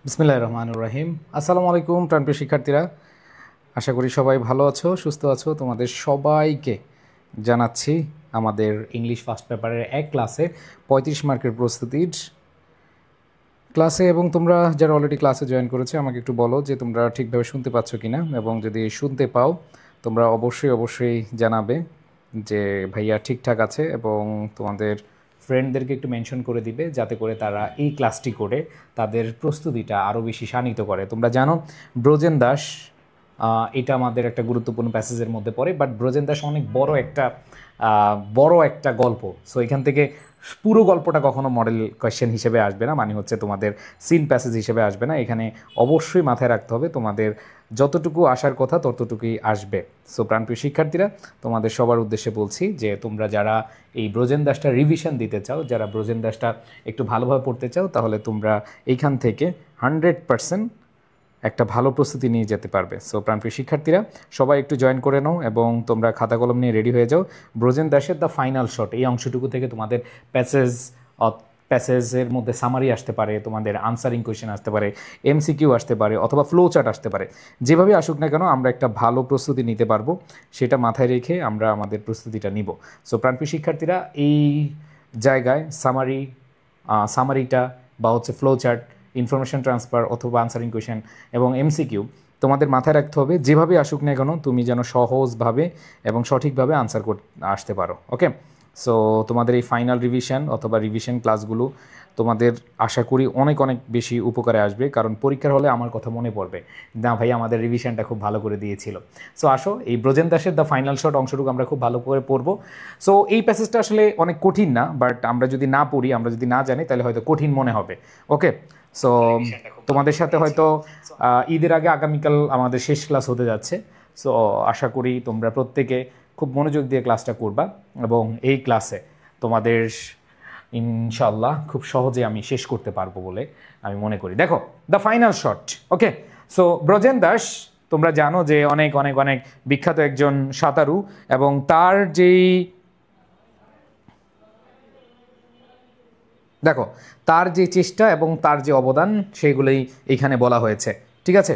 বিসমিল্লাহির রহমানির রহিম। আসসালামু আলাইকুম প্রাণপ্রিয় শিক্ষার্থীরা, আশা করি সবাই ভালো আছো, সুস্থ আছো। তোমাদের সবাইকে জানাচ্ছি আমাদের ইংলিশ ফার্স্ট পেপারের এক ক্লাসে 35 মার্কের প্রস্তুতির ক্লাসে। এবং তোমরা যারা অলরেডি ক্লাসে জয়েন করেছো আমাকে একটু বলো যে তোমরা ঠিকভাবে শুনতে পাচ্ছ কি না, এবং যদি শুনতে পাও তোমরা অবশ্যই জানাবে যে ভাইয়া ঠিকঠাক আছে, এবং তোমাদের ফ্রেন্ডদেরকে একটু মেনশন করে দিবে যাতে করে তারা এই ক্লাসটি করে তাদের প্রস্তুতিটা আরও বেশি শানিত করে। তোমরা জানো ব্রজেন দাস, এটা আমাদের একটা গুরুত্বপূর্ণ প্যাসেজের মধ্যে পড়ে, বাট ব্রজেন দাস অনেক বড় একটা গল্প। সো এখান থেকে পুরো গল্পটা কখনো মডেল কোয়েশ্চেন হিসেবে আসবে না, মানে হচ্ছে তোমাদের সিন প্যাসেজ হিসেবে আসবে না। এখানে অবশ্যই মাথায় রাখতে হবে তোমাদের যতটুকু আসার কথা ততটুকুই আসবে। সো প্রাণপ্রিয় শিক্ষার্থীরা, তোমাদের সবার উদ্দেশ্যে বলছি যে তোমরা যারা এই ব্রজেন দাসটা রিভিশন দিতে চাও, যারা ব্রজেন দাসটা একটু ভালোভাবে পড়তে চাও, তাহলে তোমরা এইখান থেকে 100% একটা ভালো প্রস্তুতি নিয়ে যেতে পারবে। সো প্রাণপ্রিয় শিক্ষার্থীরা, সবাই একটু জয়েন করে নাও এবং তোমরা খাতা কলম নিয়ে রেডি হয়ে যাও। ব্রজেন দাসের দ্য ফাইনাল শট, এই অংশটুকু থেকে তোমাদের প্যাসেজের মধ্যে সামারি আসতে পারে, তোমাদের আনসারিং কোয়েশ্চেন আসতে পারে, এমসিকিউ আসতে পারে, অথবা ফ্লো চার্ট আসতে পারে। যেভাবে আসুক না কেন আমরা একটা ভালো প্রস্তুতি নিতে পারবো, সেটা মাথায় রেখে আমরা আমাদের প্রস্তুতিটা নিব। সো প্রাণপ্রিয় শিক্ষার্থীরা, এই জায়গায় সামারিটা বা হচ্ছে ফ্লো চার্ট, ইনফরমেশন ট্রান্সফার অথবা আনসারিং কোয়েশ্চেন এবং এমসিকিউ তোমাদের মাথায় রাখতে হবে। যেভাবে আসুক না কেন তুমি যেন সহজভাবে এবং সঠিকভাবে আনসার আসতে পারো। ওকে, সো তোমাদের এই ফাইনাল রিভিশন অথবা রিভিশন ক্লাসগুলো তোমাদের আশা করি অনেক বেশি উপকারে আসবে, কারণ পরীক্ষার হলে আমার কথা মনে পড়বে, না ভাই আমাদের রিভিশনটা খুব ভালো করে দিয়েছিল। সো আসো, এই ব্রজেন দাসের দ্য ফাইনাল শট অংশটুকু আমরা খুব ভালো করে পড়বো। সো এই প্যাসেজটা আসলে অনেক কঠিন না, বাট আমরা যদি না পড়ি, আমরা যদি না জানি, তাহলে হয়তো কঠিন মনে হবে। ওকে, সো তোমাদের সাথে হয়তো ঈদের আগে আগামীকাল আমাদের শেষ ক্লাস হতে যাচ্ছে। সো আশা করি তোমরা প্রত্যেকে খুব মনোযোগ দিয়ে ক্লাসটা করবা, এবং এই ক্লাসে তোমাদের ইনশাল্লাহ খুব সহজে আমি শেষ করতে পারবো বলে আমি মনে করি। দেখো the final shot. Okay, so Brajen Das তোমরা জানো যে অনেক বিখ্যাত একজন সাঁতারু, এবং তার যেই দেখো তার যে চেষ্টা এবং তার যে অবদান সেগুলোই এইখানে বলা হয়েছে। ঠিক আছে,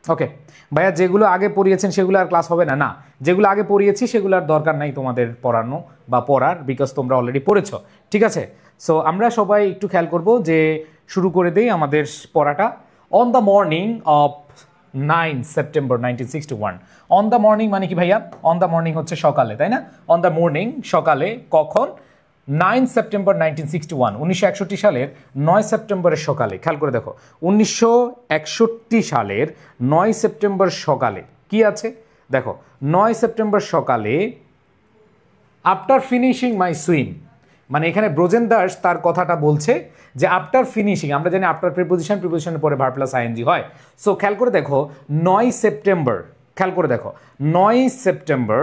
ওকে ভাইয়া, যেগুলো আগে পড়িয়েছেন সেগুলো আর ক্লাস হবে না, না যেগুলো আগে পড়িয়েছি সেগুলো আর দরকার নাই তোমাদের পড়ানো বা পড়ার, বিকজ তোমরা অলরেডি পড়েছো। ঠিক আছে, সো আমরা সবাই একটু খেয়াল করব যে শুরু করে দেই আমাদের পড়াটা। On the morning of 9 September 1961। On the morning মানে কি ভাইয়া? অন দ্য মর্নিং হচ্ছে সকালে, তাই না? অন দ্য মর্নিং সকালে, কখন? 9 সেপ্টেম্বর 1961, 1961 সালের 9 সেপ্টেম্বরের সকালে। খেয়াল করে দেখো, 1961 সালের 9 সেপ্টেম্বর সকালে কি আছে দেখো। 9 সেপ্টেম্বর সকালে আফটার ফিনিশিং মাই সুইম, মানে এখানে ব্রজেন দাস তার কথাটা বলছে যে আফটার ফিনিশিং, আমরা জানি আফটার প্রিপোজিশনের পরে ভার্ব প্লাস আইএনজি হয়। সো খেয়াল করে দেখো 9 সেপ্টেম্বর, খেয়াল করে দেখো 9 সেপ্টেম্বর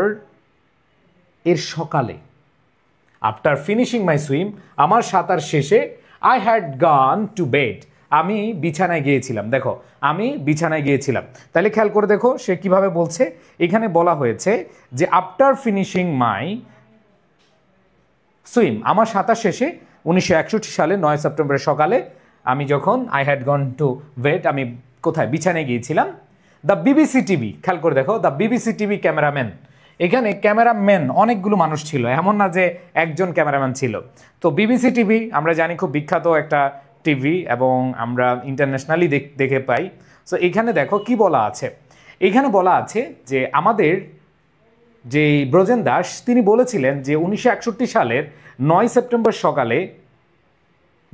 এর সকালে, আফটার ফিনিশিং মাই সুইম, আমার সাঁতার শেষে, আই হ্যাড গান টু বেড, আমি বিছানায় গিয়েছিলাম। দেখো আমি বিছানায় গিয়েছিলাম, তাহলে খেয়াল করে দেখো সে কিভাবে বলছে। এখানে বলা হয়েছে যে আফটার ফিনিশিং মাই সুইম, আমার সাঁতার শেষে 1961 সালে 9 সেপ্টেম্বরের সকালে আমি যখন I had gone to bed, আমি কোথায়? বিছানায় গিয়েছিলাম। দ্য বিবিসি টিভি, খেয়াল করে দেখো দ্য বিবিসি টিভি ক্যামেরাম্যান, এখানে ক্যামেরাম্যান অনেকগুলো মানুষ ছিল, এমন না যে একজন ক্যামেরাম্যান ছিল। তো বিবিসি টিভি আমরা জানি খুব বিখ্যাত একটা টিভি, এবং আমরা ইন্টারন্যাশনালি দেখে পাই। সো এখানে দেখো কি বলা আছে, এখানে বলা আছে যে আমাদের যে ব্রজেন দাস তিনি বলেছিলেন যে 1961 সালের 9 সেপ্টেম্বর সকালে,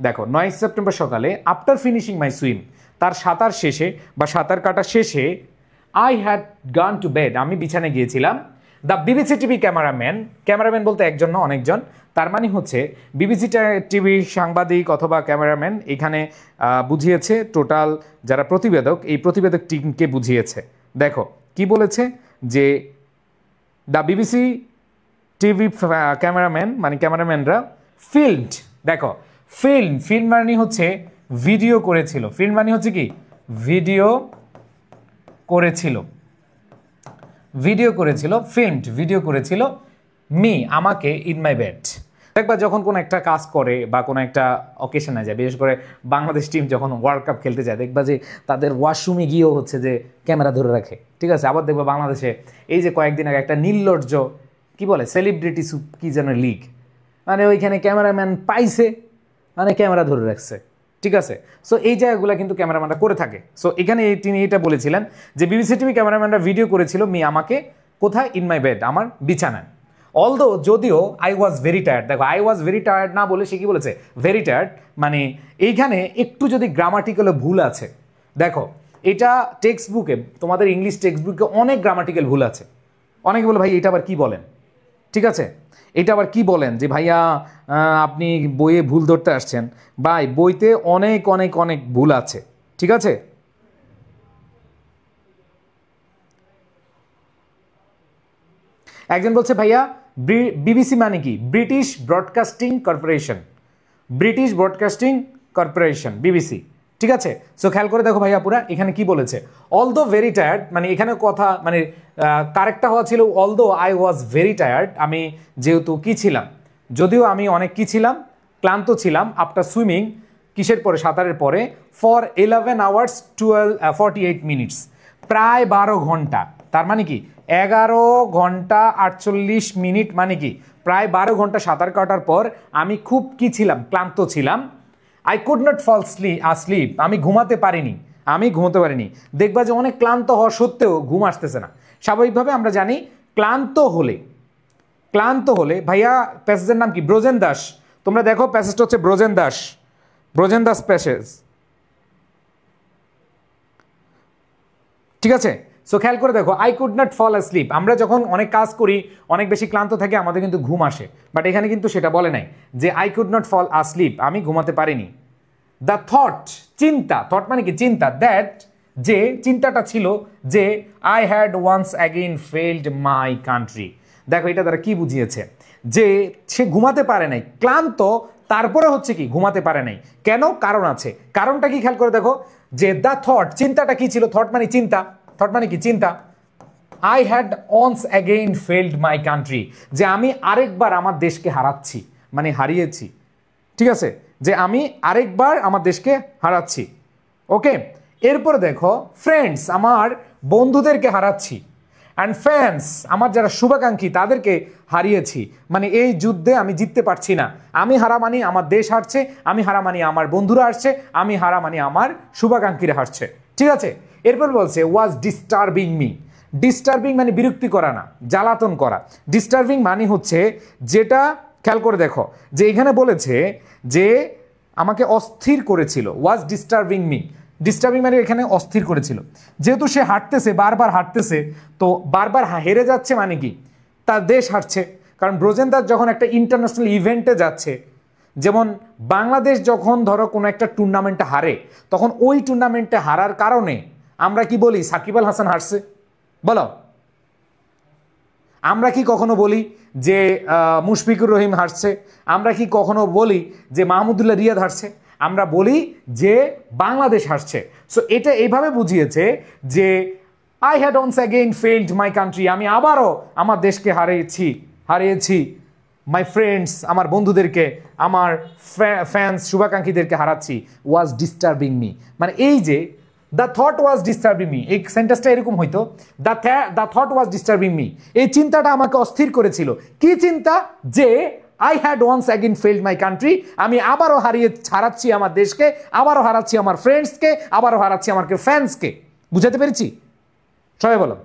দেখো 9 সেপ্টেম্বর সকালে আফটার ফিনিশিং মাই সুইম, তার সাঁতার শেষে বা সাঁতার কাটা শেষে, আই হ্যাড গান টু বেড, আমি বিছানায় গিয়েছিলাম। The BBC TV cameraman, cameraman বলতে একজন না অনেকজন, তার মানে হচ্ছে বিবিসি টিভি সাংবাদিক অথবা ক্যামেরাম্যান, এখানে বুঝিয়েছে টোটাল যারা প্রতিবেদক, এই প্রতিবেদক টিমকে বুঝিয়েছে। দেখো কি বলেছে যে দ্য বিবিসি টিভি ক্যামেরাম্যান মানে ক্যামেরাম্যানরা ফিল্মড, দেখো ফিল্ম মানে হচ্ছে ভিডিও করেছিল, ফিল্ম মানে হচ্ছে কি ভিডিও করেছিল, ফিল্মড ভিডিও করেছিল মি আমাকে ইন মাই বেড। দেখবা যখন কোনো একটা কাজ করে বা কোনো একটা অকেশনে যায়, বিশেষ করে বাংলাদেশ টিম যখন ওয়ার্ল্ড কাপ খেলতে যায়, দেখবা যে তাদের ওয়াশরুমে গিয়েও হচ্ছে যে ক্যামেরা ধরে রাখে, ঠিক আছে। আবার দেখবা বাংলাদেশে এই যে কয়েকদিন আগে একটা নির্লজ্জ কি বলে সেলিব্রিটি কি যেন লিগ, মানে ওইখানে ক্যামেরাম্যান পাইছে, মানে ক্যামেরা ধরে রাখছে, ঠিক আছে। সো এই জায়গাগুলো কিন্তু ক্যামেরাম্যানরা করে থাকে। সো এখানে তিনি এটা বলেছিলেন যে বিবিসি টিভি ক্যামেরাম্যানরা ভিডিও করেছিল আমাকে কোথায়, ইন মাই বেড, আমার বিছানায়। অলদো যদিও আই ওয়াজ ভেরি টায়ার্ড, দেখো আই ওয়াজ ভেরি টায়ার্ড না বলে সে কি বলেছে ভেরি টায়ার্ড, মানে এইখানে একটু যদি গ্রামাটিক্যালে ভুল আছে, দেখো এটা টেক্সট বুকে, তোমাদের ইংলিশ টেক্সট বুকে অনেক গ্রামাটিক্যাল ভুল আছে। অনেকে বলে ভাই এটা আবার কি বলেন, ঠিক আছে, এটা আবার কি বলেন যে ভাইয়া আপনি বইয়ে ভুল ধরতে আসছেন। ভাই বইতে অনেক অনেক অনেক ভুল আছে, ঠিক আছে। একজন বলছে ভাইয়া বিবিসি মানে কি, British broadcasting corporation, British broadcasting corporation BBC, ঠিক আছে। সো খেয়াল করে দেখো ভাইয়া পুরা এখানে কি বলেছে, অলদো ভেরি টায়ার্ড, মানে এখানে কথা মানে কারেক্টটা হওয়া ছিল although I was very tired, আমি যেহেতু কি ছিলাম, যদিও আমি অনেক কি ছিলাম, ক্লান্ত ছিলাম, আফটার সুইমিং, কিসের পরে, সাঁতারের পরে, ফর 11 hours 48 minutes, প্রায় 12 ঘন্টা, তার মানে কি 11 ঘন্টা 48 মিনিট, মানে কি প্রায় 12 ঘন্টা সাঁতার কাটার পর আমি খুব কি ছিলাম, ক্লান্ত ছিলাম। I could not fall asleep, আমি ঘুমাতে পারিনি, আমি ঘুমোতে পারিনি। দেখবা যে অনেক ক্লান্ত হওয়া সত্ত্বেও ঘুম আসতেছে না। স্বাভাবিকভাবে আমরা জানি ক্লান্ত হলে ভাইয়া প্যাসেজের নাম কি, ব্রোজেন দাস। তোমরা দেখো প্যাসেজটা হচ্ছে ব্রোজেন দাস প্যাসেজ, ঠিক আছে। সো খেয়াল করে দেখো I could not fall asleep, আমরা যখন অনেক কাজ করি, অনেক বেশি ক্লান্ত থাকি, আমাদের কিন্তু ঘুম আসে, বাট এখানে কিন্তু সেটা বলে নাই যে I could not fall asleep, আমি ঘুমাতে পারিনি। দ্য থট, চিন্তা, থট মানে কি চিন্তা, দ্যাট, যে চিন্তাটা ছিল যে I had once again failed my country. দেখো এটা দ্বারা কি বুঝিয়েছে, যে সে ঘুমাতে পারে নাই, ক্লান্ত, তারপরে হচ্ছে কি ঘুমাতে পারে নাই, কেন, কারণ আছে। কারণটা কি খেয়াল করে দেখো, যে দ্য থট, চিন্তাটা কি ছিল, থট মানে চিন্তা, থট মানে কি চিন্তা, I had once again failed my country, যে আমি আরেকবার আমার দেশকে হারাচ্ছি, মানে হারিয়েছি, ঠিক আছে, যে আমি আরেকবার আমার দেশকে হারাচ্ছি, ওকে। এরপরে দেখো ফ্রেন্ডস, আমার বন্ধুদেরকে হারাচ্ছি, অ্যান্ড ফ্যান্স, আমার যারা শুভাকাঙ্ক্ষী তাদেরকে হারিয়েছি, মানে এই যুদ্ধে আমি জিততে পারছি না। আমি হারা মানি আমার দেশ হারছে, আমি হারা মানি আমার বন্ধুরা হারছে, আমি হারা মানি আমার শুভাকাঙ্ক্ষীরা হারছে, ঠিক আছে। এরপর বলছে ওয়াজ ডিস্টার্বিং মি, ডিস্টার্বিং মানে বিরক্তি করা না, জ্বালাতন করা। ডিস্টার্বিং মানে হচ্ছে যেটা, খেয়াল করে দেখো যে এখানে বলেছে যে আমাকে অস্থির করেছিল, ওয়াজ ডিস্টার্বিং মি, ডিস্টার্বিং মানে এখানে অস্থির করেছিল। যেহেতু সে হাঁটতেছে, বারবার হাঁটতেছে, তো বারবার হেরে যাচ্ছে মানে কি তার দেশ হারছে। কারণ ব্রোজেন দাস যখন একটা ইন্টারন্যাশনাল ইভেন্টে যাচ্ছে, যেমন বাংলাদেশ যখন ধরো কোনো একটা টুর্নামেন্টে হারে, তখন ওই টুর্নামেন্টে হারার কারণে আমরা কি বলি, সাকিব আল হাসান হারছে, বলো। আমরা কি কখনো বলি যে মুশফিকুর রহিম হারছে? আমরা কি কখনো বলি যে মাহমুদুল্লাহ রিয়াদ হারছে? আমরা বলি যে বাংলাদেশ হারছে। সো এটা এইভাবে বুঝিয়েছে যে I had once again failed my country, আমি আবারও আমার দেশকে হারিয়েছি, মাই ফ্রেন্ডস, আমার বন্ধুদেরকে, আমার ফ্যান্স, শুভাকাঙ্ক্ষীদেরকে হারাচ্ছি, ওয়াজ ডিস্টার্বিং মি, মানে এই যে the thought was disturbing me, এই সেন্টেন্সটা এরকম হইতো, the thought was disturbing me, এই চিন্তাটা আমাকে অস্থির করেছিল। কি চিন্তা? যে I had once again failed my country, আমি আবারও হারাচ্ছি আমার দেশকে, আবারও হারাচ্ছি আমার ফ্রেন্ডসকে, আবারও হারাচ্ছি আমার ফ্যান্সকে। বুঝাতে পেরেছি? সবাই বলো।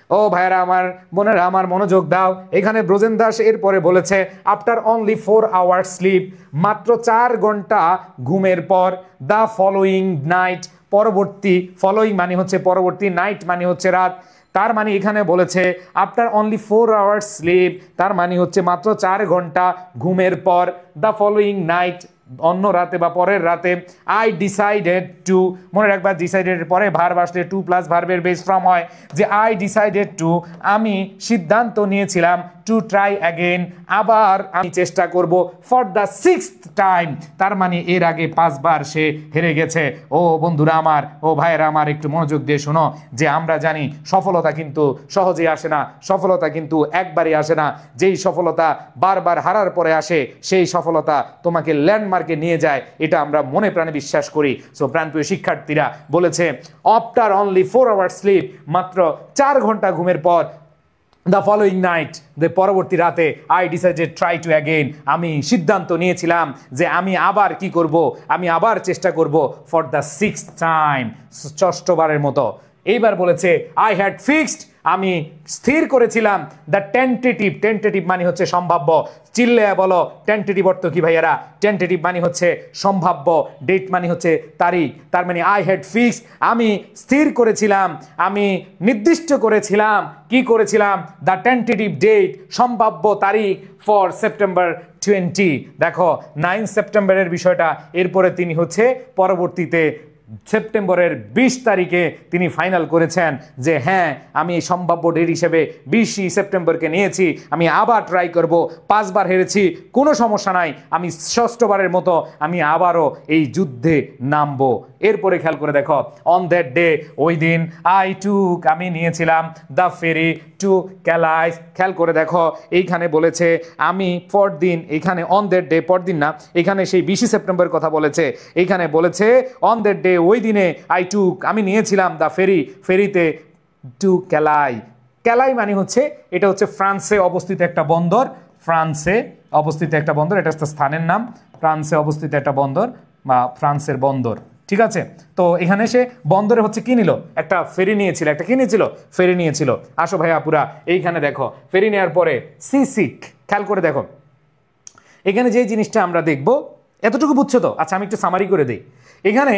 ও ভাইরা আমার, বোনেরা আমার, মনোযোগ দাও। এখানে ব্রোজেন দাস এরপরে বলেছে আফটার অনলি 4 hours স্লিপ, মাত্র 4 ঘন্টা ঘুমের পর, দ্য ফলোয়িং নাইট, পরবর্তী, ফলোয়িং মানে হচ্ছে পরবর্তী, নাইট মানে হচ্ছে রাত, তার মানে এখানে বলেছে আফটার অনলি 4 hours স্লিপ, তার মানে হচ্ছে মাত্র 4 ঘন্টা ঘুমের পর, দ্য ফলোয়িং নাইট, অন্য রাতে বা পরের রাতে আই ডিসাইডেড টু, মনে রাখবা ডিসাইডেড পরে ভার্ব আসলে টু প্লাস ভার্বের বেস ফর্ম হয়, যে আই ডিসাইডেড টু, আমি সিদ্ধান্ত নিয়েছিলাম, টু ট্রাই অ্যাগেন, আবার আমি চেষ্টা করব, ফর দ্য 6th টাইম, তার মানে এর আগে 5 বার সে হেরে গেছে। ও বন্ধুরা আমার, ও ভাইয়েরা আমার, একটু মনোযোগ দিয়ে শোনো, যে আমরা জানি সফলতা কিন্তু সহজে আসে না, সফলতা কিন্তু একবারই আসে না, যেই সফলতা বারবার হারার পরে আসে সেই সফলতা তোমাকে ল্যান্ডমার্কে নিয়ে যায়, এটা আমরা মনে প্রাণে বিশ্বাস করি। সো প্রাণপ্রিয় শিক্ষার্থীরা বলেছে আফটার অনলি 4 আওয়ার স্লিপ, মাত্র 4 ঘন্টা ঘুমের পর, দ্য ফলোয়িং নাইট, পরবর্তী রাতে, I decided try to again, আমি সিদ্ধান্ত নিয়েছিলাম যে আমি আবার কি করব, আমি আবার চেষ্টা করব, ফর দ্য 6th টাইম, 6ষ্ঠবারের মতো। এইবার বলেছে আই হ্যাড ফিক্সড, আমি স্থির করেছিলাম, দ্য টেন্টেটিভ, টেন্টেটিভ মানে হচ্ছে সম্ভাব্য, চিল্লে বলো টেন্টেটিভ অর্থ কি ভাইয়ারা? টেন্টেটিভ মানে হচ্ছে সম্ভাব্য, ডেট মানে হচ্ছে তারিখ, তার মানে আই হ্যাড ফিক্সড, আমি স্থির করেছিলাম, আমি নির্দিষ্ট করেছিলাম, কি করেছিলাম? দ্য টেন্টেটিভ ডেট, সম্ভাব্য তারিখ, ফর সেপ্টেম্বর 20। দেখো 9 সেপ্টেম্বরের বিষয়টা, এরপরে তিনি হচ্ছে পরবর্তীতে সেপ্টেম্বরের 20 তারিখে তিনি ফাইনাল করেছেন যে হ্যাঁ, আমি সম্ভাব্য ডেট হিসেবে 20 সেপ্টেম্বরকে নিয়েছি, আমি আবার ট্রাই করব, 5 বার হেরেছি, কোনো সমস্যা নাই, আমি 6ষ্ঠবারের মতো আমি আবারও এই যুদ্ধে নামবো। এরপরে খেয়াল করে দেখো, অন দ্যাট ডে, ওই দিন, আই টুক, আমি নিয়েছিলাম, দ্য ফেরি টু ক্যালাইস। খেয়াল করে দেখো এইখানে বলেছে আমি পরদিন, এখানে অন দ্যাট ডে পরদিন না, এখানে সেই 20 সেপ্টেম্বরের কথা বলেছে, এইখানে বলেছে অন দ্যাট ডে, ওই দিনে, আই টুক, আমি নিয়েছিলাম, দ্য ফেরি, ফেরিতে, টু ক্যালাই। ক্যালাই মানে হচ্ছে, এটা হচ্ছে ফ্রান্সে অবস্থিত একটা বন্দর, ফ্রান্সে অবস্থিত একটা বন্দর, এটা হচ্ছে স্থানের নাম, ফ্রান্সে অবস্থিত একটা বন্দর বা ফ্রান্সের বন্দর, ঠিক আছে? তো এখানে সে বন্দরে হচ্ছে কি নিল? একটা ফেরি নিয়েছিল, একটা কি নিয়েছিল? ফেরি নিয়েছিল। আসো ভাই আপুরা, এইখানে দেখো ফেরি নেওয়ার পরে সি সিক, খেয়াল করে দেখো এখানে যে জিনিসটা আমরা দেখব, এতটুকু বুঝছো তো? আচ্ছা আমি একটু সামারি করে দিই। এখানে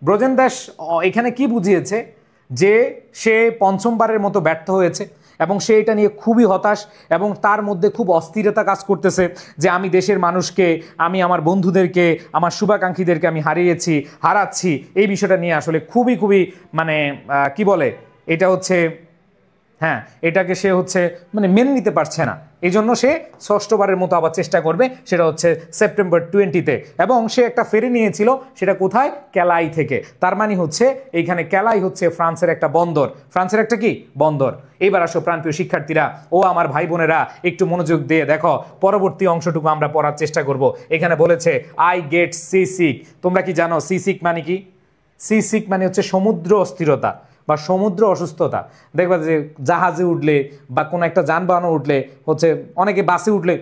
ব্রজেন দাস এখানে কি বুঝিয়েছে, যে সে 5মবারের মতো ব্যর্থ হয়েছে এবং সে এটা নিয়ে খুবই হতাশ এবং তার মধ্যে খুব অস্থিরতা কাজ করতেছে, যে আমি দেশের মানুষকে, আমি আমার বন্ধুদেরকে, আমার শুভাকাঙ্ক্ষীদেরকে আমি হারাচ্ছি, এই বিষয়টা নিয়ে আসলে খুবই মানে কি বলে, এটা হচ্ছে, হ্যাঁ, এটাকে সে হচ্ছে মানে মেনে নিতে পারছে না, এই জন্য সে 6ষ্ঠবারের মতো আবার চেষ্টা করবে, সেটা হচ্ছে সেপ্টেম্বর 20-তে। এবং সে একটা ফেরি নিয়েছিল, সেটা কোথায়? ক্যালাই থেকে। তার মানে হচ্ছে এইখানে ক্যালাই হচ্ছে ফ্রান্সের একটা বন্দর, ফ্রান্সের একটা কি বন্দর। এইবার আসো প্রাণপ্রিয় শিক্ষার্থীরা ও আমার ভাই বোনেরা, একটু মনোযোগ দিয়ে দেখো, পরবর্তী অংশটুকু আমরা পড়ার চেষ্টা করব। এখানে বলেছে আই গেট সি সিক। তোমরা কি জানো সি সিক মানে কি? সি সিক মানে হচ্ছে সমুদ্র অস্থিরতা বা সমুদ্র অসুস্থতা। দেখবা যে জাহাজে উঠলে বা কোনো একটা যানবাহনে উঠলে হচ্ছে, অনেকে বাসে উঠলে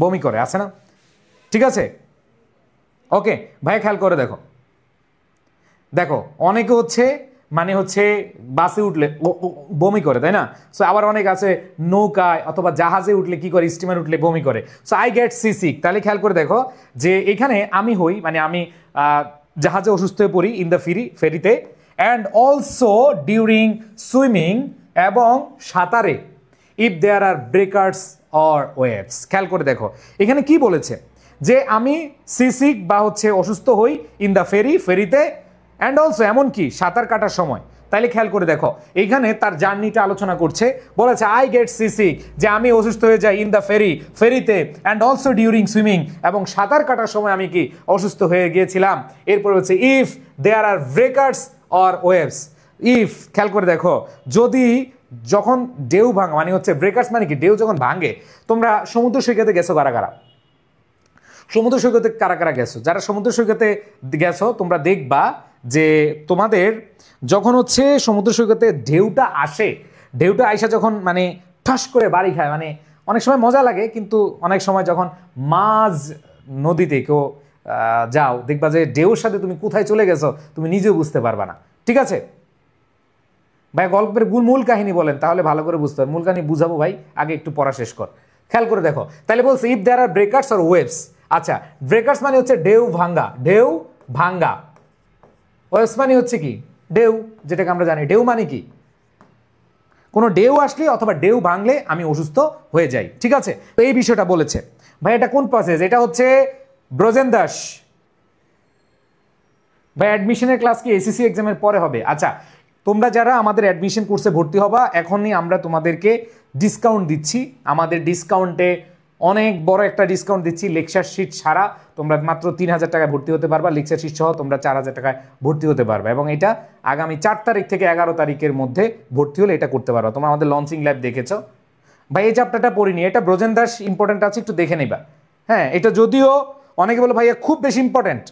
বমি করে, আছে না? ঠিক আছে, ওকে ভাই, খেয়াল করে দেখো, দেখো অনেকে হচ্ছে মানে হচ্ছে বাসে উঠলে বমি করে, তাই না? সো আবার অনেক আছে নৌকায় অথবা জাহাজে উঠলে কি করে, স্টিমার উঠলে বমি করে। So I get seasick, তাহলে খেয়াল করে দেখো যে এখানে আমি হই, মানে আমি জাহাজে অসুস্থ হয়ে পড়ি, ইন দ্য ফেরিতে, অ্যান্ড অলসো ডিউরিং সুইমিং, এবং সাঁতারে, if there are breakers or waves. খেয়াল করে দেখো এখানে কি বলেছে, যে আমি সিসিক বা হচ্ছে অসুস্থ হই ইন দ্য ফেরিতে, অ্যান্ড অলসো এমনকি সাঁতার কাটার সময়। তাইলে খেয়াল করে দেখো এইখানে তার জার্নিটা আলোচনা করছে, বলেছে আই গেট সিসিক, যে আমি অসুস্থ হয়ে যাই ইন দ্য ফেরিতে, অ্যান্ড অলসো ডিউরিং সুইমিং, এবং সাঁতার কাটার সময় আমি কি অসুস্থ হয়ে গিয়েছিলাম। এরপর হচ্ছে if there are breakers or waves. If, খেয়াল করে দেখো, যদি, যখন ঢেউ ভাঙা, মানে হচ্ছে ব্রেকার্স মানে কি, ঢেউ যখন ভাঙে। তোমরা সমুদ্র সৈকতে গেছো কারা কারা? সমুদ্র সৈকতে কারা কারা গেছো? যারা সমুদ্র সৈকতে গেছো তোমরা দেখবা যে তোমাদের যখন হচ্ছে সমুদ্র সৈকতে ঢেউটা আসে, ঢেউটা আইসা যখন মানে ঠাস করে বাড়ি খায়, মানে অনেক সময় মজা লাগে, কিন্তু অনেক সময় যখন মাঝ নদীতে কেউ যাও, দেখবা যে ঢেউর সাথে তুমি কোথায় চলে গেছো তুমি নিজেও বুঝতে পারবা না। ঠিক আছে ভাই, গল্পের মূল কাহিনী বলেন, তাহলে ভালো করে বুঝতে হবে। মূল কাহিনী বুঝাবো ভাই, আগে একটু পড়া শেষ কর। খেয়াল করে দেখো, তাহলে বলছে if there are breakers or waves. আচ্ছা, ব্রেকার্স মানে হচ্ছে ঢেউ ভাঙ্গা, ওয়েভস মানে হচ্ছে কি, ঢেউ, যেটাকে আমরা জানি। ঢেউ মানে কি, কোনো ঢেউ আসলে অথবা ঢেউ ভাঙলে আমি অসুস্থ হয়ে যাই। ঠিক আছে, তো এই বিষয়টা বলেছে ভাই। এটা কোন প্যাসেজ? এটা হচ্ছে ব্রজেন দাস ভাই, অ্যাডমিশনের ক্লাস কি এসএসসি এক্সামের পরে হবে? আচ্ছা, তোমরা যারা আমাদের অ্যাডমিশন কোর্সে ভর্তি হবা, এখনই আমরা তোমাদেরকে ডিসকাউন্ট দিচ্ছি। আমাদের ডিসকাউন্টে অনেক বড় একটা ডিসকাউন্ট দিচ্ছি। লেকচার শিট ছাড়া তোমরা মাত্র 3000 টাকায় ভর্তি হতে পারবা, লেকচার শিট সহ তোমরা 4000 টাকায় ভর্তি হতে পারবা, এবং এটা আগামী 4 তারিখ থেকে 11 তারিখের মধ্যে ভর্তি হলে এটা করতে পারবা। তোমরা আমাদের লঞ্চিং লাইভ দেখেছো ভাই, এই চ্যাপ্টারটা পড়িনি, এটা ব্রজেন দাস ইম্পর্টেন্ট আছে, একটু দেখে নেবা। হ্যাঁ, এটা যদিও অনেকে বলো ভাইয়া খুব বেশি ইম্পর্টেন্ট,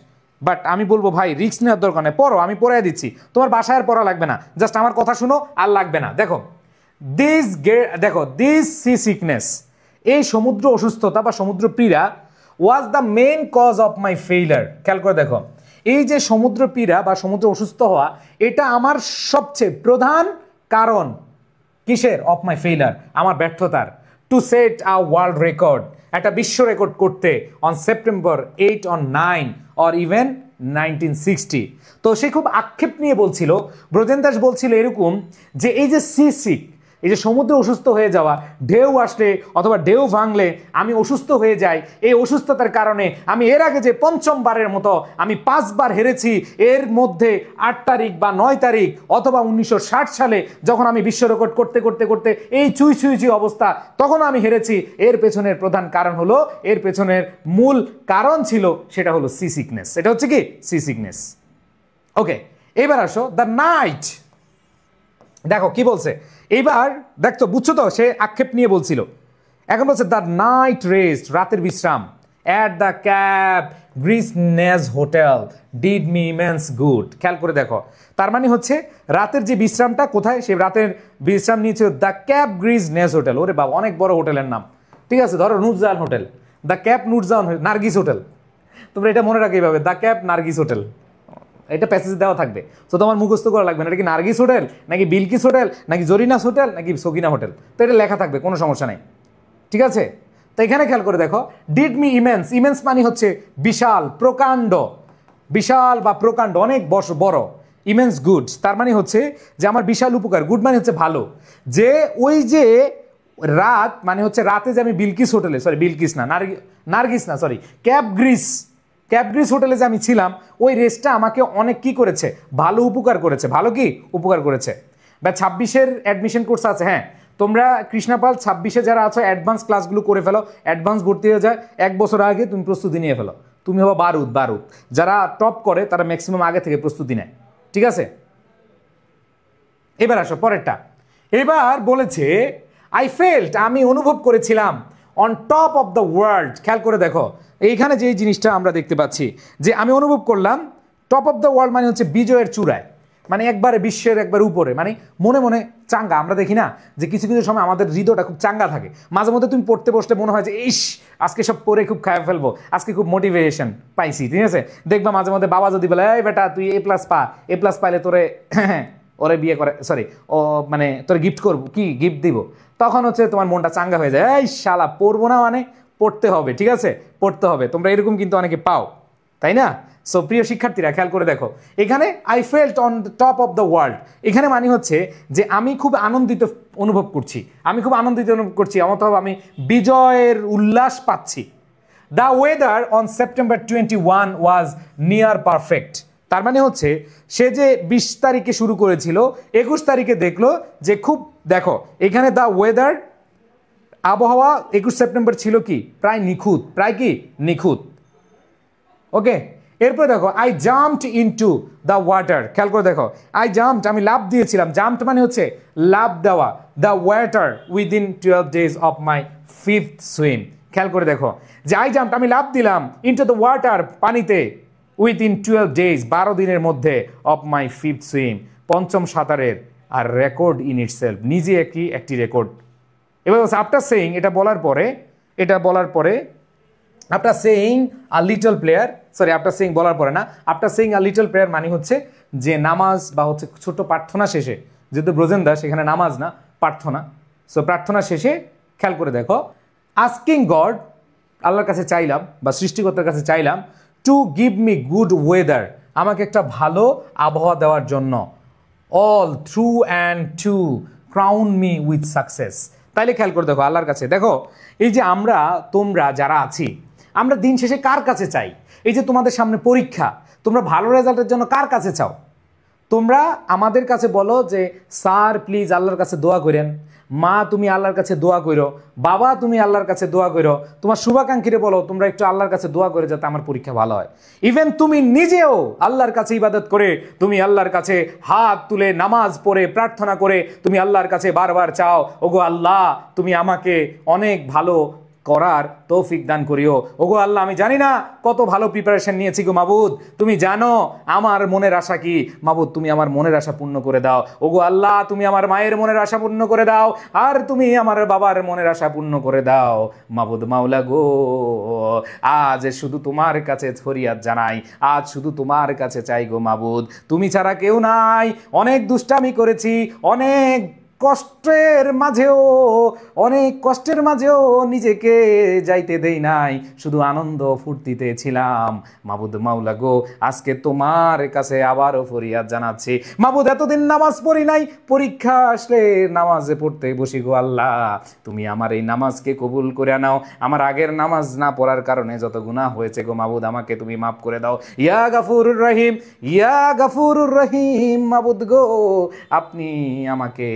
বাট আমি বলবো ভাই রিস্ক নেওয়ার দরকার নেই, পড়ো, আমি পড়াই দিচ্ছি, তোমার বাসায় আর পড়া লাগবে না, জাস্ট আমার কথা শুনো আর লাগবে না। দেখো দিস সি সিকনেস, এই সমুদ্র অসুস্থতা বা সমুদ্র পীড়া was the main cause of my failure. খেয়াল করে দেখো, এই যে সমুদ্র পীড়া বা সমুদ্র অসুস্থ হওয়া, এটা আমার সবচেয়ে প্রধান কারণ কিসের? অফ মাই ফেইলার, আমার ব্যর্থতার। To set a world record, একটা বিশ্ব রেকর্ড করতে on September 8 or 9 or even 1960। তো সে খুব আক্ষেপ নিয়ে বলছিল, ব্রজেন দাস বলছিল এরকম যে এই যে সি সিক, এই যে সমুদ্র অসুস্থ হয়ে যাওয়া, ঢেউ আসলে অথবা ঢেউ ভাঙলে আমি অসুস্থ হয়ে যাই, এই অসুস্থতার কারণে আমি এর আগে যে 5মবারের মতো আমি 5 বার হেরেছি, এর মধ্যে 8 তারিখ বা 9 তারিখ অথবা 1960 সালে যখন আমি বিশ্ব রেকর্ড করতে করতে করতে এই চুই অবস্থা, তখন আমি হেরেছি। এর পেছনের প্রধান কারণ হলো, এর পেছনের মূল কারণ ছিল, সেটা হলো সি সিকনেস। এটা হচ্ছে কি? Sea sickness. ওকে, এবার আসো দ্য নাইট। দেখো কি বলছে এইবার, দেখছো, বুঝছো তো, সে আক্ষেপ নিয়ে বলছিল। এখন বলছে দ্য নাইট রেস্ট, রাতের বিশ্রাম, at the Cap Gris Nez hotel did me immense good. খেয়াল করে দেখো, তার মানে হচ্ছে রাতের যে বিশ্রামটা কোথায়, সে রাতের বিশ্রাম নিয়েছে দ্য ক্যাপ গ্রিসনেস হোটেল। ওরে বাবা, অনেক বড় হোটেলের নাম, ঠিক আছে, ধরো Nurjahan hotel, the cap Nurjahan Nargis hotel. তোমরা এটা মনে রাখো এইভাবে, দ্য ক্যাপ নার্গিস হোটেল, এটা প্যাসেজ দেওয়া থাকবে, তো তোমার মুখস্থ করা লাগবে না। এটা কি নার্গিস হোটেল, নাকি বিলকিস হোটেল, নাকি জরিনাস হোটেল, নাকি সকিনা হোটেল, তো এটা লেখা থাকবে, কোনো সমস্যা নাই, ঠিক আছে। তো এখানে খেয়াল করে দেখো, ডিড মি ইমেন্স, ইমেন্স মানে হচ্ছে বিশাল, প্রকাণ্ড, বিশাল বা প্রকাণ্ড, অনেক বড়। ইমেন্স গুড, তার মানে হচ্ছে যে আমার বিশাল উপকার, গুড মানে হচ্ছে ভালো। যে ওই যে রাত মানে হচ্ছে রাতে যে আমি বিলকিস হোটেলে, সরি বিলকিস না, নার্গিস না, সরি ক্যাবগ্রিস হোটেলে যে আমি ছিলাম, ওই রেস্টটা আমাকে অনেক কি করেছে, ভালো উপকার করেছে। ভালো কি উপকার করেছে? বা 26-এর অ্যাডমিশন কোর্স আছে, হ্যাঁ, তোমরা কৃষ্ণাপাল 26-এ যারা আছো অ্যাডভান্স ক্লাসগুলো করে ফেলো, অ্যাডভান্স ভর্তি হয়ে যায়, 1 বছর আগে তুমি প্রস্তুতি নিয়ে ফেলো, তুমি হবা বারুদ। যারা টপ করে তারা ম্যাক্সিমাম আগে থেকে প্রস্তুতি নেয়, ঠিক আছে। এবার আসো পরেরটা। এবার বলেছে আই ফেল্ট, আমি অনুভব করেছিলাম, on top of the world. খেয়াল করে দেখো, এইখানে যে জিনিসটা আমরা দেখতে পাচ্ছি যে আমি অনুভব করলাম, টপ অফ দ্য ওয়ার্ল্ড মানে হচ্ছে বিজয়ের চূড়ায়, মানে একবারে বিশ্বের একবার উপরে, মানে মনে মনে চাঙ্গা। আমরা দেখি না যে কিছু কিছু সময় আমাদের হৃদয়টা খুব চাঙ্গা থাকে, মাঝে মধ্যে তুমি পড়তে বসলে মনে হয় যে ইস আজকে সব পড়ে খুব খায় ফেলবো, আজকে খুব মোটিভেশন পাইছি, ঠিক আছে। দেখবা মাঝে মধ্যে বাবা যদি বলে এই বেটা তুই এ প্লাস পাইলে তোরে ওরে বিয়ে করে, সরি ও মানে তোরে গিফট করবো, কি গিফট দিব, তখন হচ্ছে তোমার মনটা চাঙ্গা হয়ে যায়, এই শালা পড়বো না মানে পড়তে হবে, ঠিক আছে, পড়তে হবে। তোমরা এরকম কিন্তু অনেকে পাও, তাই না? সো প্রিয় শিক্ষার্থীরা খেয়াল করে দেখো, এখানে I felt on the top of the world, এখানে মানে হচ্ছে যে আমি খুব আনন্দিত অনুভব করছি, অথবা আমি বিজয়ের উল্লাস পাচ্ছি। The weather on September 21 was near perfect, তার মানে হচ্ছে সে যে 20 তারিখে শুরু করেছিল, 21 তারিখে দেখলো যে খুব, দেখো এখানে দ্য ওয়েদার, আবহাওয়া 21 সেপ্টেম্বর ছিল কি প্রায় নিখুঁত, প্রায় কি নিখুঁত। ওকে, এরপরে দেখো I jumped into the water. খেয়াল করে দেখো, আই জাম্পড, আমি লাফ দিয়েছিলাম, জাম্পড মানে হচ্ছে লাফ দেওয়া, the water within 12 days of my 5th swim. খেয়াল করে দেখো যে আই জাম্পড, আমি লাফ দিলাম, ইনটু দ্য ওয়াটার, পানিতে, উইদিন 12 days 12 দিনের মধ্যে, অফ মাই 5th সুইম, 5ম সাঁতারের। আর রেকর্ড ইন ইটসেলফ, নিজে একটি রেকর্ড। এবার আফটার সেইং, এটা বলার পরে after saying a little player, sorry after saying বলার পরে না, after saying a little player মানে হচ্ছে যে নামাজ বা হচ্ছে ছোট প্রার্থনা শেষে, যেহেতু ব্রজেন দাস এখানে নামাজ না প্রার্থনা, সো প্রার্থনা শেষে খেয়াল করে দেখো, আস্কিং গড, আল্লাহর কাছে চাইলাম বা সৃষ্টিকর্তার কাছে চাইলাম, to give me good weather, আমাকে একটা ভালো আবহাওয়া দেওয়ার জন্য, all through and to crown me with success. তাইলে খেয়াল করে দেখো আল্লাহর কাছে, দেখো এই যে তোমরা যারা আছি, আমরা দিন শেষে কার কাছে চাই? এই যে তোমাদের সামনে পরীক্ষা, তোমরা ভালো রেজাল্টের জন্য কার কাছে চাও? তোমরা আমাদের কাছে বলো যে স্যার প্লিজ আল্লাহর কাছে দোয়া করেন, মা তুমি আল্লাহর কাছে দোয়া করো, বাবা তুমি আল্লাহর কাছে দোয়া করো, তোমার শুভাকাঙ্ক্ষীরে বলো তোমরা একটু আল্লাহর কাছে দোয়া করে যাতে আমার পরীক্ষা ভালো হয়। ইভেন তুমি নিজেও আল্লাহর কাছে ইবাদত করে, তুমি আল্লাহর কাছে হাত তুলে নামাজ পড়ে প্রার্থনা করে তুমি আল্লাহর কাছে বারবার চাও, ওগো আল্লাহ তুমি আমাকে অনেক ভালো করার তৌফিক দান করিও। ওগো আল্লাহ আমি জানি না কত ভালো প্রিপারেশন নিয়েছি গো মাবুদ, তুমি জানো আমার মনের আশা কি, মাবুদ তুমি আমার মনের আশা পূর্ণ করে দাও। ওগো আল্লাহ তুমি আমার মায়ের মনের আশা পূর্ণ করে দাও, আর তুমি আমার বাবার মনের আশা পূর্ণ করে দাও। মাবুদ মাওলা গো, আজ শুধু তোমার কাছে ফরিয়াদ জানাই, আজ শুধু তোমার কাছে চাই গো মাবুদ, তুমি ছাড়া কেউ নাই। অনেক দুষ্টামি করেছি, অনেক কষ্টের মাঝেও নিজেকে যাইতে দেই নাই, শুধু আনন্দ ফুর্তিতে ছিলাম। মাবুদ মাওলা গো, আজকে তোমার কাছে আবারও ফরিয়াদ জানাচ্ছি। মাবুদ এতদিন নামাজ পড়ি নাই, পরীক্ষা আসলে নামাজে পড়তে বসি গো আল্লাহ, তুমি আমার এই নামাজকে কবুল করে নাও। আমার আগের নামাজ না পড়ার কারণে যত গুনাহ হয়েছে গো মাবুদ, আমাকে তুমি মাফ করে দাও। ইয়া গাফুরুর রহিম, ইয়া গাফুরুর রহিম, মাবুদ গো আপনি আমাকে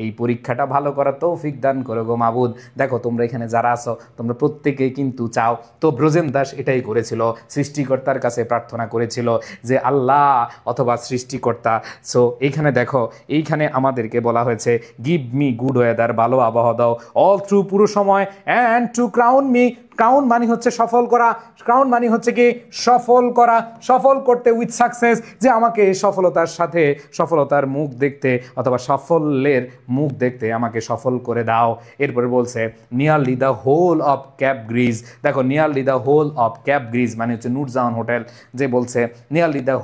এই পরীক্ষাটা ভালো করার তৌফিক দান করো গো মাবুদ। দেখো তোমরা এখানে যারা আছো তোমরা প্রত্যেকেই কিন্তু চাও, তো ব্রজেন দাস এটাই করেছিল, সৃষ্টিকর্তার কাছে প্রার্থনা করেছিল যে আল্লাহ অথবা সৃষ্টিকর্তা। সো এইখানে দেখো, এইখানে আমাদেরকে বলা হয়েছে গিভ মি গুড ওয়েদার, ভালো আবহাওয়া দাও, অল থ্রু পুরো সময়, and to crown me, crown মানে হচ্ছে সফল করা, ক্রাউন মানে হচ্ছে কি সফল করা, সফল করতে উইথ সাকসেস, যে আমাকে সফলতার সাথে সফলতার মুখ দেখতে অথবা সাফল্যের মুখ দেখতে আমাকে সফল করে দাও। এরপরে বলছে nearly the whole of Cap Gris. দেখো nearly the whole of Cap Gris মানে হচ্ছে নুরজাহান হোটেল, যে বলছে nearly the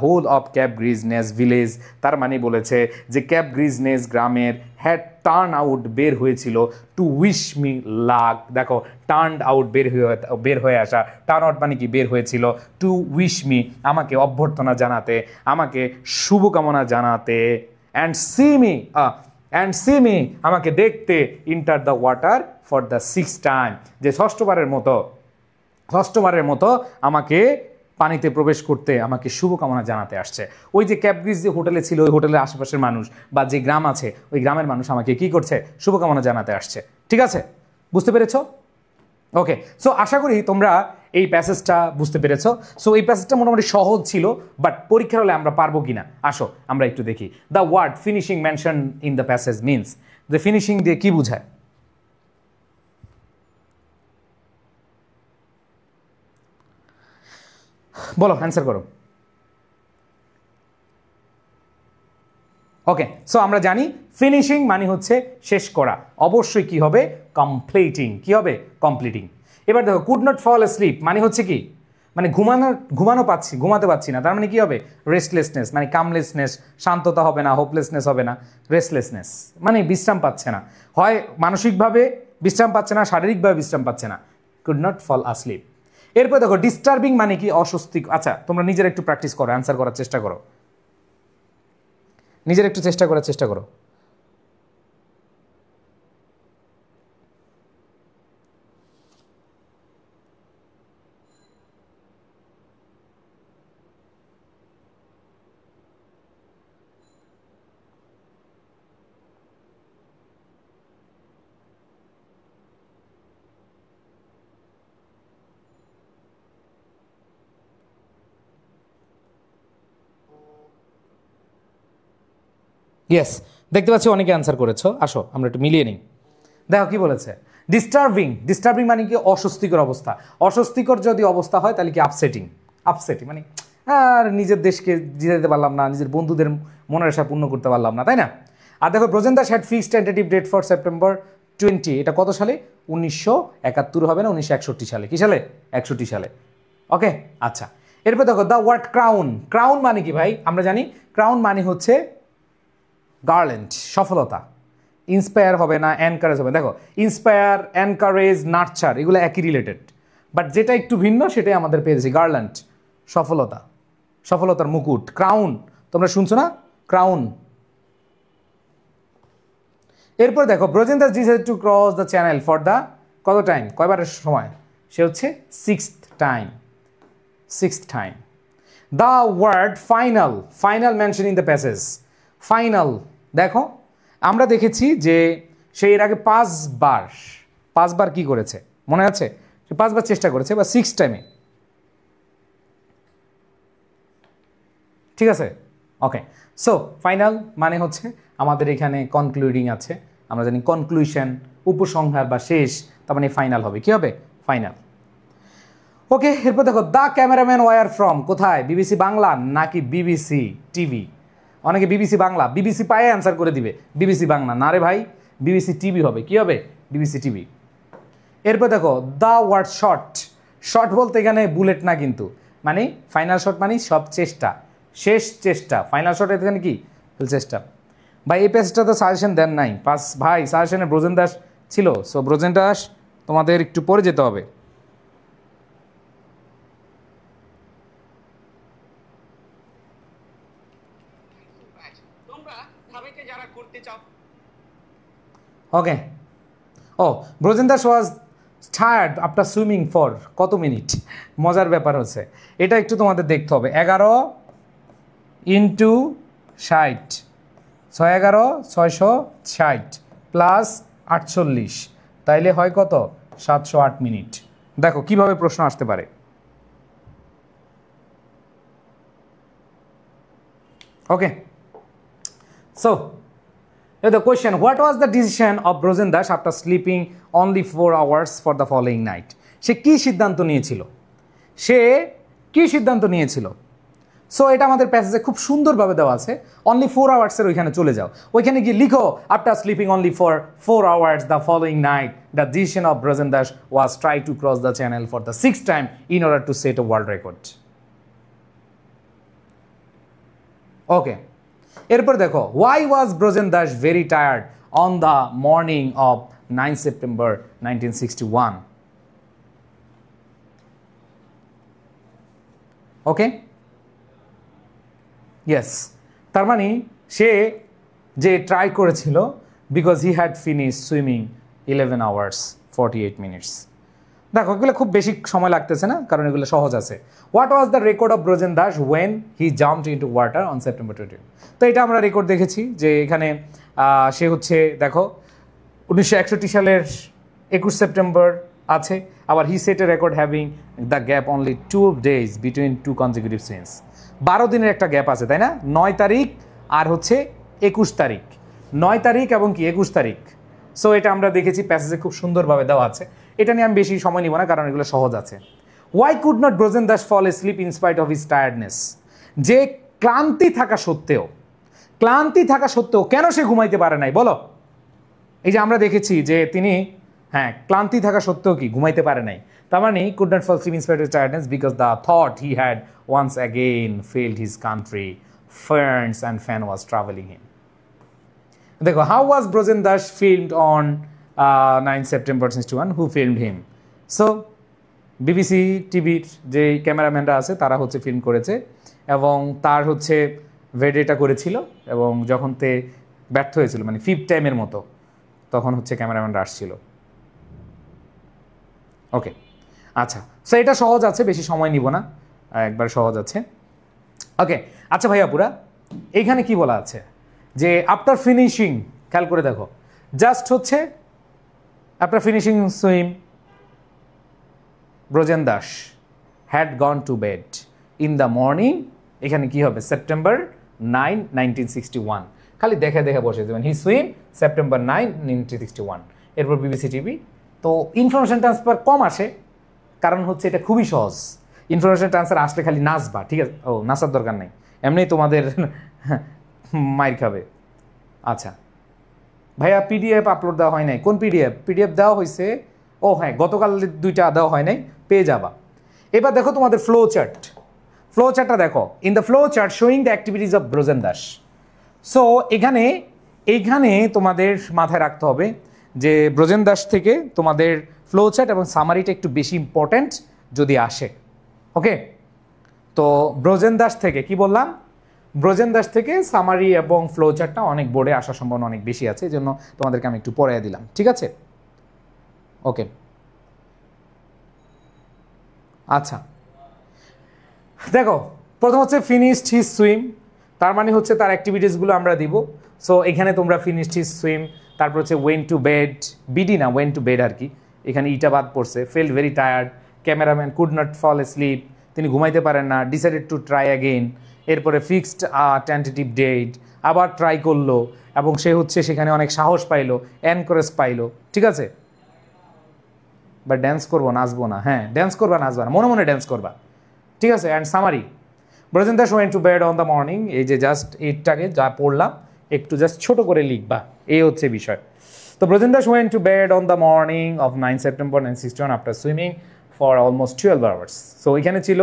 whole of Cap Gris Nez village, তার মানে বলেছে যে ক্যাপ গ্রিজনেস গ্রামের হ্যাড টার্ন আউট বের হয়েছিল টু উইশ মি লাক। দেখো টার্ন আউট বের হয়ে আসা, টার্ন আউট মানে কি বের হয়েছিল, টু উইশ মি আমাকে অভ্যর্থনা জানাতে, আমাকে শুভকামনা জানাতে, অ্যান্ড সি মি আমাকে দেখতে, enter the water for the six time, যে ষষ্ঠবারের মতো আমাকে পানিতে প্রবেশ করতে আমাকে শুভকামনা জানাতে আসছে। ওই যে ক্যাপগ্রিজ যে হোটেলে ছিল, ওই হোটেলের আশেপাশের মানুষ বা যে গ্রাম আছে ওই গ্রামের মানুষ আমাকে কি করছে, শুভকামনা জানাতে আসছে। ঠিক আছে, বুঝতে পেরেছো? ওকে, সো আশা করি তোমরা এই প্যাসেজটা বুঝতে পেরেছো। সো এই প্যাসেজটা মোটামুটি সহজ ছিল, বাট পরীক্ষার হলে আমরা পারবো কিনা আসো আমরা একটু দেখি। The word finishing mention in the passage means, যে ফিনিশিং দিয়ে কি বোঝায়? বলো, অ্যান্সার করো। ওকে, সো আমরা জানি ফিনিশিং মানে হচ্ছে শেষ করা, অবশ্যই কি হবে, কমপ্লিটিং। কি হবে, কমপ্লিটিং। এবার দেখো কুড নট ফল অ্যাসলিপ মানে হচ্ছে কি, মানে ঘুমাতে পাচ্ছি না, তার মানে কি হবে, রেস্টলেসনেস, মানে কামলেসনেস, শান্ততা হবে না, হোপলেসনেস হবে না, রেস্টলেসনেস মানে বিশ্রাম পাচ্ছে না, হয় মানসিকভাবে বিশ্রাম পাচ্ছে না, শারীরিকভাবে বিশ্রাম পাচ্ছে না, কুড নট ফল আসলিপ। এরপর দেখো ডিস্টার্বিং মানে কি, অস্বস্তি। আচ্ছা তোমরা নিজের একটু প্র্যাকটিস করো, অ্যান্সার করার চেষ্টা করো, নিজের একটু চেষ্টা করো। ইয়েস, দেখতে পাচ্ছি অনেকে অ্যান্সার করেছো। আসো আমরা একটু মিলিয়ে নিই। দেখো কি বলেছে, ডিস্টার্বিং মানে কি, অস্বস্তিকর অবস্থা। অস্বস্তিকর যদি অবস্থা হয় তাহলে কি আপসেটিং মানে আর নিজের দেশকে জিতাতে পারলাম না, নিজের বন্ধুদের মনের আশা পূর্ণ করতে পারলাম না, তাই না? আর দেখো Brojen Das had fixed tentative date for September 20, এটা কত সালে, 1971 হবে না, 1961 সালে। কি সালে, 61 সালে। ওকে, আচ্ছা এরপর দেখো দ্য ওয়ার্ড ক্রাউন মানে কি ভাই, আমরা জানি ক্রাউন মানে হচ্ছে গার্ল্যান্ড, সফলতা। ইন্সপায়ার হবে না, এনকারেজ হবে। দেখো ইন্সপায়ার, এনকারেজ, নার্চার এগুলো একই রিলেটেড, বাট যেটা একটু ভিন্ন সেটাই আমাদের পেয়েছি। গার্ল্যান্ড সফলতা, সফলতার মুকুট। ক্রাউন তোমরা শুনছো না, ক্রাউন। এরপর দেখো Brojen Das decided to cross the channel for the কত টাইম, কয়বারের সময়, সে হচ্ছে sixth time. The word final, final mention in the passage, final. দেখো আমরা দেখেছি যে সে এর আগে পাঁচবার কি করেছে মনে আছে, সে 5 বার চেষ্টা করেছে বা 6 টাইমে, ঠিক আছে। ওকে, সো ফাইনাল মানে হচ্ছে আমাদের এখানে কনক্লুডিং আছে, আমরা জানি কনক্লুশন উপসংহার বা শেষ, তার মানে ফাইনাল হবে, কি হবে ফাইনাল। ওকে, এরপর দেখো দ্য ক্যামেরাম্যান ওয়ার ফ্রম, কোথায়, বিবিসি বাংলা নাকি বিবিসি টিভি। অনেকে বিবিসি বাংলা, বিবিসি পায়ে অ্যান্সার করে দিবে, বিবিসি বাংলা না রে ভাই, বিবিসি টিভি হবে, কি হবে বিবিসি টিভি। এরপর দেখো দ্য ওয়ার্ড শট, শট বলতে এখানে বুলেট না কিন্তু, মানে ফাইনাল শট মানে সব চেষ্টা, শেষ চেষ্টা, ফাইনাল শট এখানে কি ফুল চেষ্টা। ভাই এই পেজটা তো সাজেশন দেন নাই ভাই, সাজেশনে ব্রজেন দাস ছিল, সো ব্রজেন দাস তোমাদের একটু পরে যেতে হবে। ওকে, ও Brojen Das was tired after swimming for কত মিনিট, মজার ব্যাপার হচ্ছে এটা একটু তোমাদের দেখতে হবে। 11 ইন্টু 60, 611 660 প্লাস 48, তাইলে হয় কত 708 মিনিট। দেখো কিভাবে প্রশ্ন আসতে পারে। ওকে, so the question, what was the decision of Brojen Das after sleeping only 4 hours for the following night? সে কি সিদ্ধান্ত নিয়েছিল, সো এটা আমাদের প্যাসেজে খুব সুন্দরভাবে দেওয়া আছে। অনলি 4 আওয়ার্সের ওইখানে চলে যাও, ওইখানে গিয়ে লিখো after sleeping only for 4 hours the following night the decision of Brojen Das was try to cross the channel for the 6th time in order to set a world record. Okay, এরপর দেখো why was Brojen Das very tired on the morning of 9 September 1961। Okay, yes, তার মানে সে যে try করেছিল because he had finish swimming 11 hours 48 minutes। দেখো এগুলো খুব বেশি সময় লাগতেছে না, কারণ এগুলো সহজ আছে। What was the record of Brojen Das when he jumped into water on September 20। তো এটা আমরা রেকর্ড দেখেছি যে এখানে সে হচ্ছে দেখো 1961 সালের 21 সেপ্টেম্বর আছে, আবার he set a record having the gap only 12 days between 2 consecutive swims। 12 দিনের একটা গ্যাপ আছে তাই না, 9 তারিখ আর হচ্ছে 21 তারিখ, 9 তারিখ এবং কি 21 তারিখ। সো এটা আমরা দেখেছি প্যাসেজে খুব সুন্দরভাবে দেওয়া আছে, এটা নিয়ে আমি বেশি সময় নিব না কারণ এগুলো সহজ আছে। Why could not Brojen Das fall sleep in spite of his tiredness, যে ক্লান্তি থাকা সত্ত্বেও কেন সে ঘুমাইতে পারে নাই বলো। এই যে আমরা দেখেছি যে তিনি ক্লান্তি থাকা সত্ত্বেও কি ঘুমাইতে পারে নাই, তার মানে could not fall sleep in spite of tiredness because the thought he had once again failed his country, friends and fan was travelling him. দেখো how was Brojen Das filmed on 9 September 1961, who filmed him. So BBC টিভির যে ক্যামেরাম্যানরা আছে তারা হচ্ছে film করেছে এবং তার হচ্ছে ভেডেটা করেছিল, এবং যখন তে ব্যর্থ হয়েছিল মানে 5th টাইমের মতো, তখন হচ্ছে ক্যামেরাম্যানরা আসছিল। ওকে, আচ্ছা, সো এটা সহজ আছে, বেশি সময় নিব না, একবার সহজ আছে। ওকে, আচ্ছা ভাইয়া পুরা এইখানে কি বলা আছে যে আফটার ফিনিশিং, খেয়াল করে দেখো, জাস্ট হচ্ছে after finishing swim Brajen Das had gone to bed in the morning, এখানে কি হবে সেপ্টেম্বর 9, 1961, খালি দেখে বসে দেবেন হি সুইম সেপ্টেম্বর 9, 1961। এরপর বিবিসি টিভি। তো ইনফরমেশন ট্রান্সফার কম আসে, কারণ হচ্ছে এটা খুবই সহজ। ইনফরমেশন ট্রান্সফার আসলে খালি নাচবা, ঠিক আছে, ও নাচার দরকার নেই, এমনি তোমাদের মাইর খাবে। আচ্ছা ভাইয়া পিডিএফ আপলোড দেওয়া হয় নাই, কোন পিডিএফ দেওয়া হয়েছে, ও হ্যাঁ গতকাল 2টা দেওয়া হয় নাই, পেয়ে যাবা। এবার দেখো তোমাদের ফ্লো চার্টটা দেখো, in the flow chart showing the activities of Brojen Das. So এইখানে তোমাদের মাথায় রাখতে হবে যে ব্রজেন দাস থেকে তোমাদের ফ্লো চার্ট এবং সামারিটা একটু বেশি ইম্পর্ট্যান্ট যদি আসে। ওকে, তো ব্রজেন দাস থেকে কি বললাম, ব্রজেন দাস থেকে সামারি এবং ফ্লো চার্টটা অনেক বোর্ডে আসার সম্ভাবনা অনেক বেশি আছে, এই জন্য তোমাদেরকে আমি একটু পড়াইয়া দিলাম, ঠিক আছে। ওকে, আচ্ছা দেখো, প্রথম হচ্ছে ফিনিশড হিজ সুইম, তার মানে হচ্ছে তার অ্যাক্টিভিটিসগুলো আমরা দিব। সো এখানে তোমরা ফিনিশড হিজ সুইম, তারপর হচ্ছে ওয়েন টু বেড, বিডি না ওয়েন টু বেড আর কি, এখানে ইটা বাদ পড়ছে। Felt very tired, cameraman could not fall sleep, তিনি ঘুমাইতে পারেন না। ডিসাইডেড টু ট্রাই অ্যাগেন, এরপরে ফিক্সড টেন্টেটিভ ডেট, আবার ট্রাই করলো এবং সে হচ্ছে সেখানে অনেক সাহস পাইলো, এনকারেজ পাইলো। ঠিক আছে, বা ড্যান্স করবো নাচবো না, হ্যাঁ ড্যান্স করবা নাচবা না, মনে মনে ড্যান্স করবা। ঠিক আছে, and summary, Brojen Das went to bed on the morning, এই যে জাস্ট এইটাকে যা পড়লাম একটু জাস্ট ছোট করে লিখবা, এই হচ্ছে বিষয়। তো Brojen Das went to bed on the morning of 9 September 1961 after swimming for almost 12 hours. So এখানে ছিল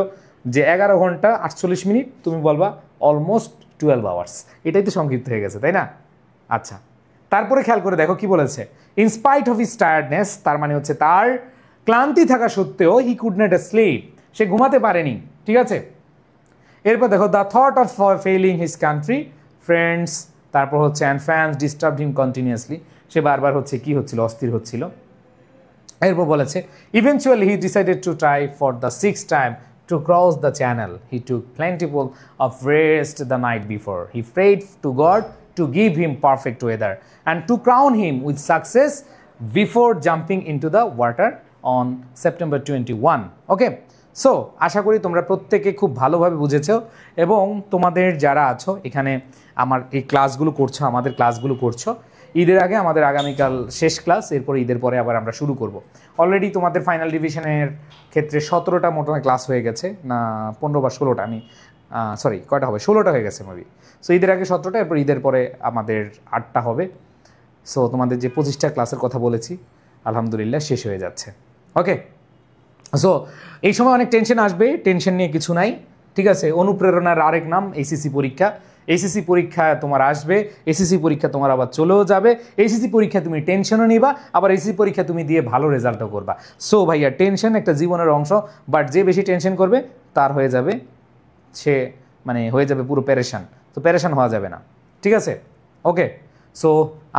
যে 11 ঘন্টা 48 মিনিট, তুমি বলবা অলমোস্ট 12 আওয়ার্স, এটাই তো সংক্ষিপ্ত হয়ে গেছে তাই না? আচ্ছা, তারপরে খেয়াল করে দেখো কি বলেছে, ইনস্পাইট অফ হিজ টায়ার্ডনেস, তার মানে হচ্ছে তার ক্লান্তি থাকা সত্ত্বেও হি কুড নট স্লিপ, সে ঘুমাতে পারেনি। ঠিক আছে, এরপর দেখো the thought of failing his country friends, তারপর হচ্ছে and fans disturbed him continuously, সে বারবার হচ্ছে কি হচ্ছিল, অস্থির হচ্ছিল। এরপর বলেছে eventually he decided to try for the 6th time to cross the channel, he took plentiful of rest the night before, he prayed to God to give him perfect weather and to crown him with success before jumping into the water on September 21. Okay, so আশা করি তোমরা প্রত্যেকে খুব ভালোভাবে বুঝেছো এবং তোমাদের যারা আছো এখানে আমার এই ক্লাসগুলো করছো, আমাদের ক্লাসগুলো করছো। ঈদের আগে আমাদের আগামীকাল শেষ ক্লাস, এরপর ঈদের পরে আবার আমরা শুরু করব। অলরেডি তোমাদের ফাইনাল ডিভিশনের ক্ষেত্রে 17টা মোটামুটি ক্লাস হয়ে গেছে, না 15 বা 16টা, আমি সরি কয়টা হবে, 16টা হয়ে গেছে মেবি। সো ঈদের আগে 17টা, এরপর ঈদের পরে আমাদের 8টা হবে। সো তোমাদের যে 25টা ক্লাসের কথা বলেছি আলহামদুলিল্লাহ শেষ হয়ে যাচ্ছে। ওকে, সো এই সময় অনেক টেনশন আসবে, টেনশন নিয়ে কিছু নাই। ঠিক আছে, অনুপ্রেরণার আরেক নাম এইচএসসি পরীক্ষা। এইচএসসি পরীক্ষা তোমার আসবে, এইচএসসি পরীক্ষা তোমার আবার চলেও যাবে। এইচএসসি পরীক্ষা তুমি টেনশনও নিবা, আবার এইচএসসি পরীক্ষা তুমি দিয়ে ভালো রেজাল্টও করবা। সো ভাইয়া টেনশন একটা জীবনের অংশ, বাট যে বেশি টেনশন করবে তার হয়ে যাবে, সে মানে হয়ে যাবে পুরো প্যারেশান। তো প্যারেশান হওয়া যাবে না। ঠিক আছে, ওকে। সো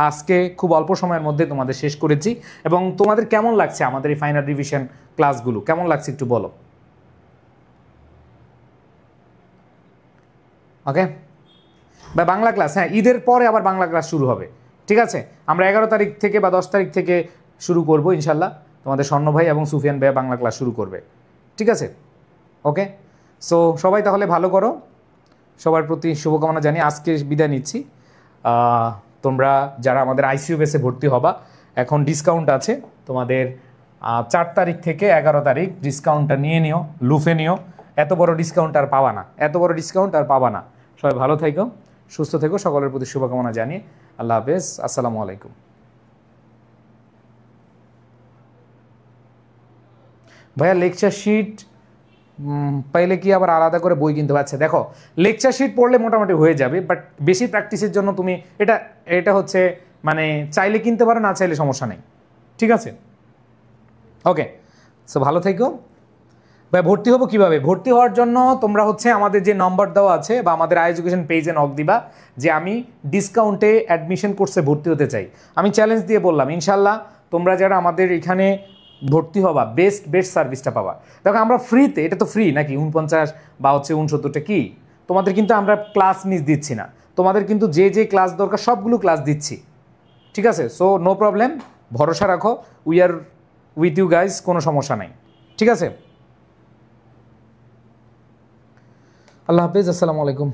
আজকে খুব অল্প সময়ের মধ্যে তোমাদের শেষ করেছি, এবং তোমাদের কেমন লাগছে আমাদের এই ফাইনাল রিভিশন ক্লাসগুলো, কেমন লাগছে একটু বলো। ওকে, বা বাংলা ক্লাস, হ্যাঁ ঈদের পরে আবার বাংলা ক্লাস শুরু হবে। ঠিক আছে, আমরা 11 তারিখ থেকে বা 10 তারিখ থেকে শুরু করব ইনশাল্লাহ। তোমাদের স্বর্ণ ভাই এবং সুফিয়ান ভাই বাংলা ক্লাস শুরু করবে। ঠিক আছে, ওকে। সো সবাই তাহলে ভালো করো, সবার প্রতি শুভকামনা জানিয়ে আজকে বিদায় নিচ্ছি। তোমরা যারা আমাদের আইসিইউ বেসে ভর্তি হবা, এখন ডিসকাউন্ট আছে তোমাদের 4 তারিখ থেকে 11 তারিখ, ডিসকাউন্টটা নিয়ে নিও, লুফে নিও। এত বড় ডিসকাউন্ট আর পাবা না, এত বড় ডিসকাউন্ট আর পাবা না। সবাই ভালো থেকো, সুস্থ থেকো, সকলের প্রতি শুভকামনা জানিয়ে আল্লাহ হাফেজ, আসসালামু আলাইকুম। ভাইয়া লেকচার শিট পাইলে কি আবার আলাদা করে বই কিনতে পারছে? দেখো লেকচার শিট পড়লে মোটামুটি হয়ে যাবে, বাট বেশি প্র্যাকটিসের জন্য তুমি এটা হচ্ছে মানে চাইলে কিনতে পারো, না চাইলে সমস্যা নেই। ঠিক আছে, ওকে। সো ভালো থেকো ভাই। ভর্তি হবো কিভাবে? ভর্তি হওয়ার জন্য তোমরা হচ্ছে আমাদের যে নম্বর দেওয়া আছে বা আমাদের এডুকেশন পেজে নক দিবা যে আমি ডিসকাউন্টে অ্যাডমিশন কোর্সে ভর্তি হতে চাই। আমি চ্যালেঞ্জ দিয়ে বললাম ইনশাল্লাহ তোমরা যারা আমাদের এখানে ভর্তি হবা বেস্ট সার্ভিসটা পাবা। দেখো আমরা ফ্রিতে, এটা তো ফ্রি নাকি, 49 বা হচ্ছে 69টা কি, তোমাদের কিন্তু আমরা ক্লাস মিস দিচ্ছি না, তোমাদের কিন্তু যে যে ক্লাস দরকার সবগুলো ক্লাস দিচ্ছি। ঠিক আছে, সো নো প্রবলেম, ভরসা রাখো, we are with you guys, কোনো সমস্যা নাই। ঠিক আছে, আল্লাহ হাফেজ, আসসালামু আলাইকুম।